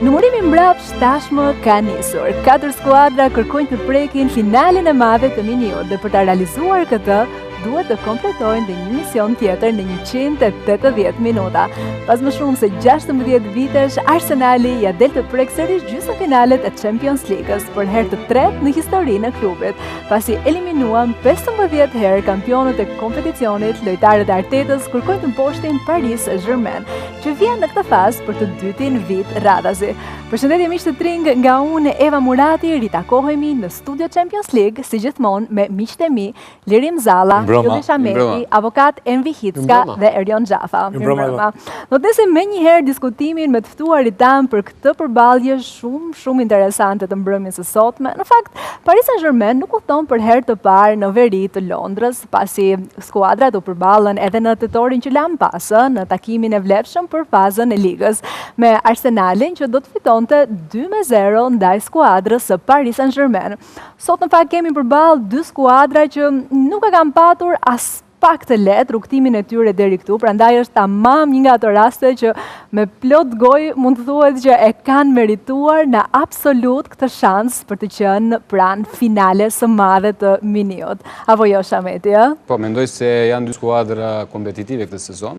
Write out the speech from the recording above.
Numërimi mbrapsht tashmë ka nisur. 4 skuadra kërkojnë të prekin finalen e madhe të Miniut dhe për ta realizuar këtë, duhet të kompletojnë dhe një mision tjetër në 180 minuta. Pas më shumë se 16 vitesh, Arsenali ja del të prek sërish gjysmëfinalet e Champions League-s për herë të tretë në historinë e klubit, pasi eliminuan 15 herë kampionët e kompeticionit. Lojtarët e Artetës kërkojnë të mposhtin Paris Saint-Germain, që vjen në këtë fazë për të dytin vit radhazi. Përshëndetje miq të Tring, nga unë Eva Murati, ritakohemi në Studio Champions League, si gjithmonë me miqtë e mi, Lirim Zalla, Juli Shameti, avokat Envi Hicka dhe Erion Xhafa. Do të nisim me një herë diskutimin me të ftuarit tan për këtë përballje shumë interesante të mbrëmjes së sotme. Në fakt, Paris Saint-Germain nuk udhton për herë të parë në veri të Londrës, pasi skuadrat u përballën edhe në tetorin që lan pasë në takimin e vlefshëm për fazën e ligës, me Arsenalin që do të fitonte 2-0 ndaj skuadrës së Paris Saint-Germain. Sot në fakt kemi përballë dy skuadra që nuk e kanë patur as pak të lehtë rrugtimin e tyre deri këtu, prandaj është tamam një nga ato raste që me plot gojë mund të thuhet që e kanë merituar në absolut këtë shans për të qenë pranë finales së madhe të Miniut. Apo jo, Shameti, ë? Po, mendoj se janë dy skuadra kompetitive këtë sezon.